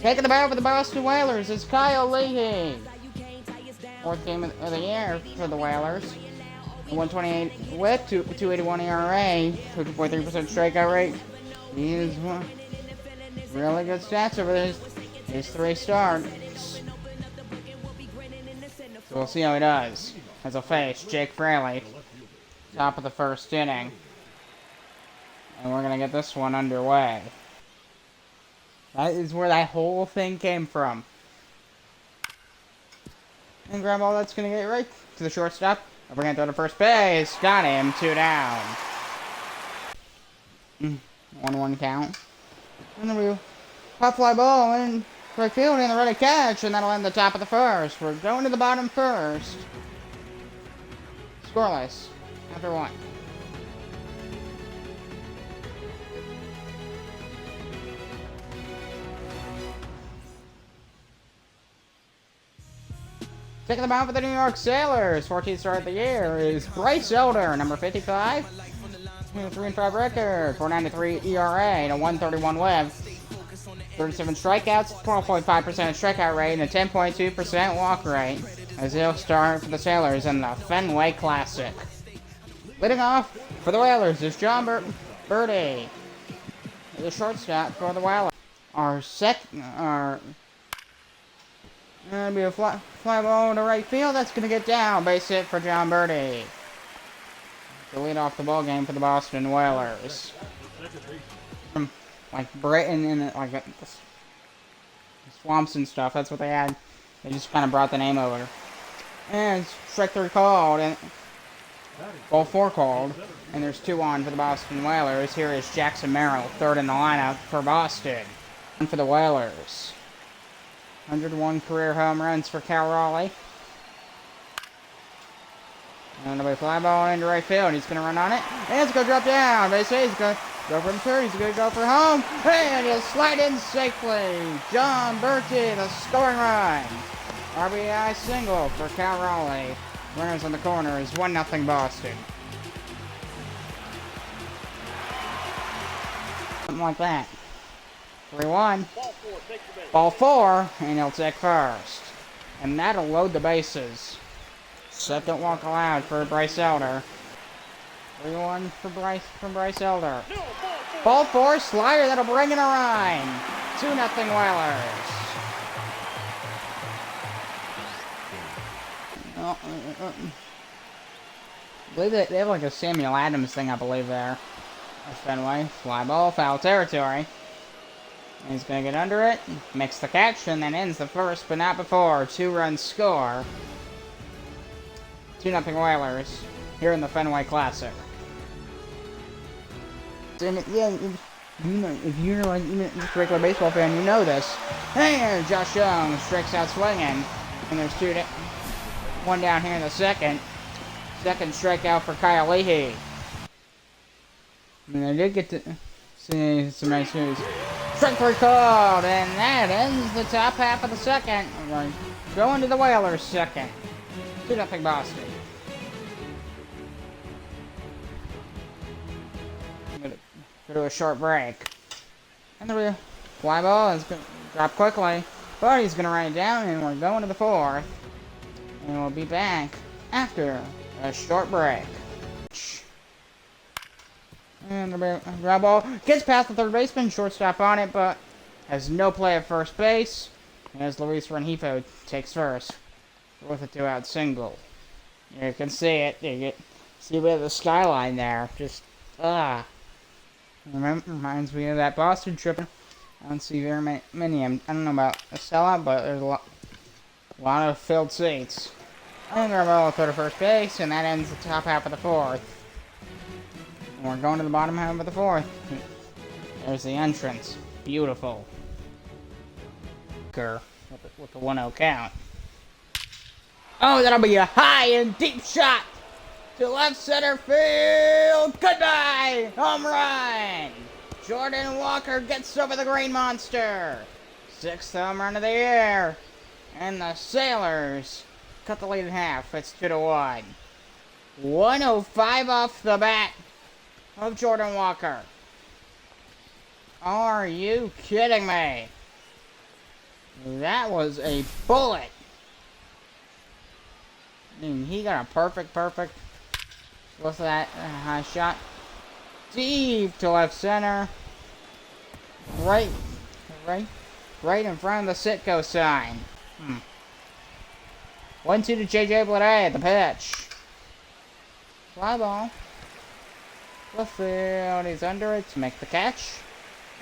Taking the bat for the Boston Whalers is Kyle Leahy. Fourth game of the year for the Whalers. 128 whip, 281 ERA, 2.3% strikeout rate. He is really good stats over his 3 starts. So we'll see how he does. As he'll face Jake Fraley, top of the first inning. And we're going to get this one underway. That is where that whole thing came from. And grab all that's going to get right to the shortstop. I'll bring it to the first base. Got him. 2 down. 1-1 count. And then we pop fly ball in right field and the ready catch. And that'll end the top of the first. We're going to the bottom first. Scoreless. After 1. Taking the mound for the New York Sailors, 14th start of the year, is Bryce Elder, number 55. 3-5 record, 4.93 ERA, and a 1.31 WHIP. 37 strikeouts, 12.5% strikeout rate, and a 10.2% walk rate. As he'll start for the Sailors in the Fenway Classic. Leading off for the Whalers is John Birdie, the shortstop for the Whalers. Gonna be a fly ball to right field. That's gonna get down. Base hit for John Birdie to lead off the ball game for the Boston Whalers. Like Britain and like the swamps and stuff. That's what they had. They just kind of brought the name over. And strike 3 called and ball 4 called. And there's 2 on for the Boston Whalers. Here is Jackson Merrill, third in the lineup for Boston. And for the Whalers. 101 career home runs for Cal Raleigh. And it'll be fly ball into right field. He's going to run on it. And it's going to drop down. They say he's going to go for the third. He's going to go for home. And he'll slide in safely. John Bertie, the scoring run. RBI single for Cal Raleigh. Runners on the corner is 1-0 Boston. Something like that. 3-1. Ball 4, and he'll take first. And that'll load the bases. Second walk allowed for Bryce Elder. 3-1 from Bryce Elder. Ball 4, slider, that'll bring in a run. 2-0 Whalers. I believe they have like a Samuel Adams thing, I believe, there. At Fenway. Fly ball, foul territory. He's going to get under it, makes the catch, and then ends the first, but not before. 2-run score. 2-0 Whalers here in the Fenway Classic. And yeah, if you're like just a regular baseball fan, you know this. And Josh Young strikes out swinging, and there's 1 down here in the second. Second strikeout for Kyle Leahy. And I did get to see some nice news. Strike 3 called, and that ends the top half of the second. We're going to go into the Whalers second. 2-0 Boston. I'm going to go to a short break. And the fly ball is going to drop quickly, but he's going to run it down, and we're going to the 4th. And we'll be back after a short break. And the ground ball gets past the third baseman, shortstop on it, but has no play at first base. As Luis Rengifo takes first with a 2-out single. You can see it. You get see a bit of the skyline there. Just reminds me of that Boston trip. I don't see very many. I don't know about a sellout, but there's a lot of filled seats. And ground ball throw to first base, and that ends the top half of the 4th. We're going to the bottom half of the 4th. There's the entrance. Beautiful. With the 1-0 count. Oh, that'll be a high and deep shot to left center field. Goodbye! Home run! Jordan Walker gets over the Green Monster. 6th home run of the year. And the Sailors cut the lead in half. It's 2-1. 105 off the bat of Jordan Walker. Are you kidding me? That was a bullet. I mean, he got a perfect. What's that? High shot. Deep to left center. Right in front of the Sitco sign. 1-2 to JJ Blade at the pitch. Fly ball. Left field. He's under it to make the catch.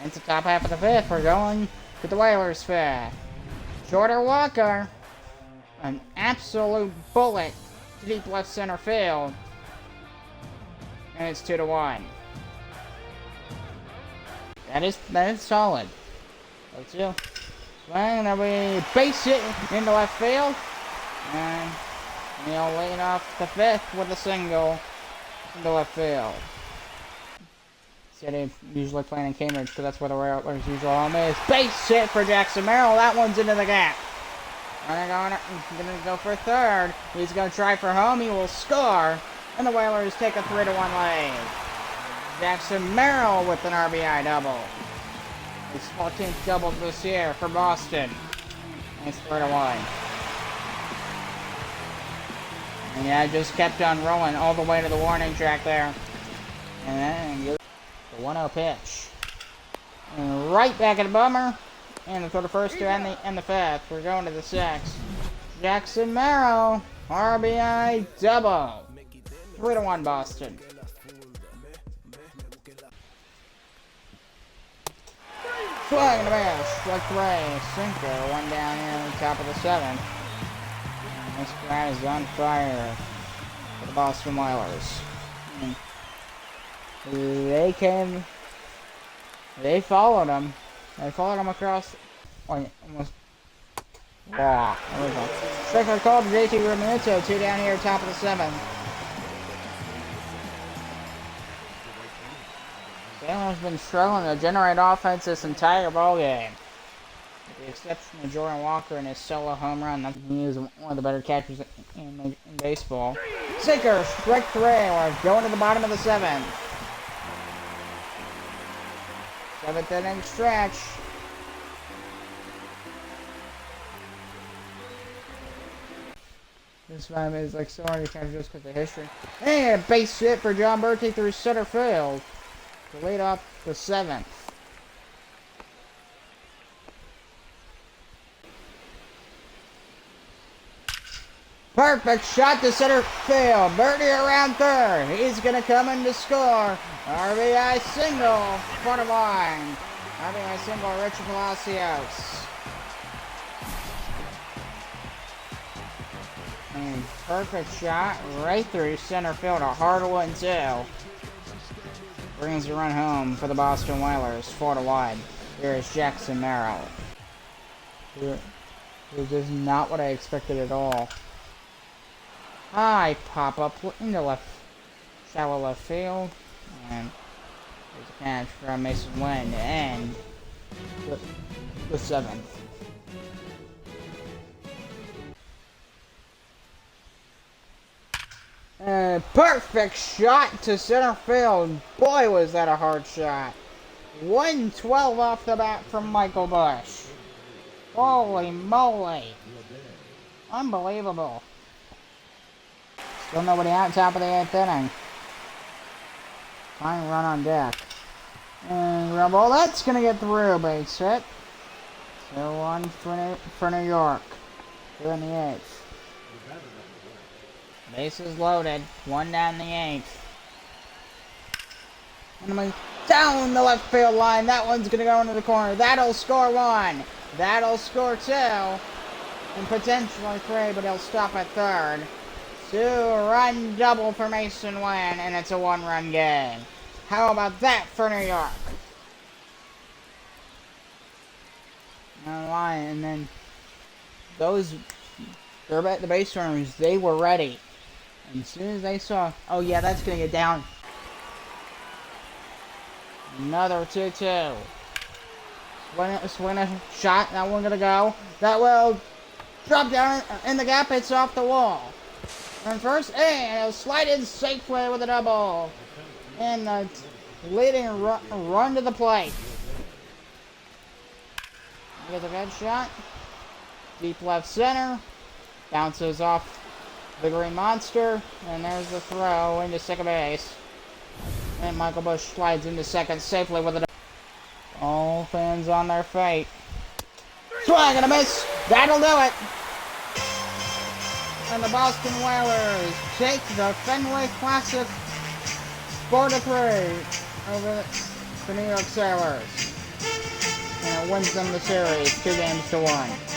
It's the top half of the fifth. We're going to the Whalers' fifth. Shorter Walker. An absolute bullet to deep left center field. And it's 2-1. That is solid. Let's go. Swing, and we base it into left field. And Neil lead off the fifth with a single into left field. City usually playing in Cambridge because that's where the Whalers' usual home is. Base hit for Jackson Merrill. That one's into the gap. Gonna go for third. He's gonna try for home. He will score. And the Whalers take a 3-1 lead. Jackson Merrill with an RBI double. His 14th double this year for Boston. And it's 3-1. And yeah, just kept on rolling all the way to the warning track there. And then the 1-0 pitch. And right back at the bummer. And for the first two and the fifth, we're going to the sixth. Jackson Merrill, RBI double. 3-1 Boston. Swing and a miss. Strike three. Sinker. One down here on the top of the seventh. And this guy is on fire for the Boston Whalers. They followed him. They followed him across. Almost. Wow. There we go. Striker called to JT Realmuto. 2 down here, top of the seventh. Taylor's been struggling to generate offense this entire ballgame. With the exception of Jordan Walker and his solo home run. He is one of the better catchers in baseball. Sinker, strike three. We're going to the bottom of the seventh. Seventh inning stretch. This man is like so hard to catch just because of history. And base hit for John Bertie through center field to lead off the seventh. Perfect shot to center field. Bertie around third. He's going to come in to score. RBI single. Front of line. RBI single, Richard Palacios. And perfect shot right through center field. A hard one, too. Brings the run home for the Boston Whalers. 4-1. Here is Jackson Merrill. This is not what I expected at all. High pop up into left, shallow left field, and there's a catch from Mason Wynn to end the seventh. Perfect shot to center field. Boy, was that a hard shot. 112 off the bat from Michael Bush. Holy moly. Unbelievable. Still nobody out, top of the eighth inning. Fine run on deck. And ground ball, that's going to get through, base hit. 2-1 for New York. 2 in the eighth. Bases loaded. 1 down the eighth. And down the left field line. That one's going to go into the corner. That'll score 1. That'll score 2. And potentially 3, but he'll stop at third. 2-run double for Mason Wynn, and it's a 1-run game. How about that for New York? No lie, and then the base runners, they were ready. And as soon as they saw, oh yeah, that's gonna get down. Another 2-2. Swing a shot, that one gonna go. That will drop down in the gap, it's off the wall. Run first, and it'll slide in safely with a double. And the leading run to the plate. He gets a good shot. Deep left center. Bounces off the Green Monster. And there's the throw into second base. And Michael Busch slides into second safely with it. All fans on their feet. Swing and a miss. That'll do it. And the Boston Whalers take the Fenway Classic 4-3 over the New York Sailors. And it wins them the series 2-1.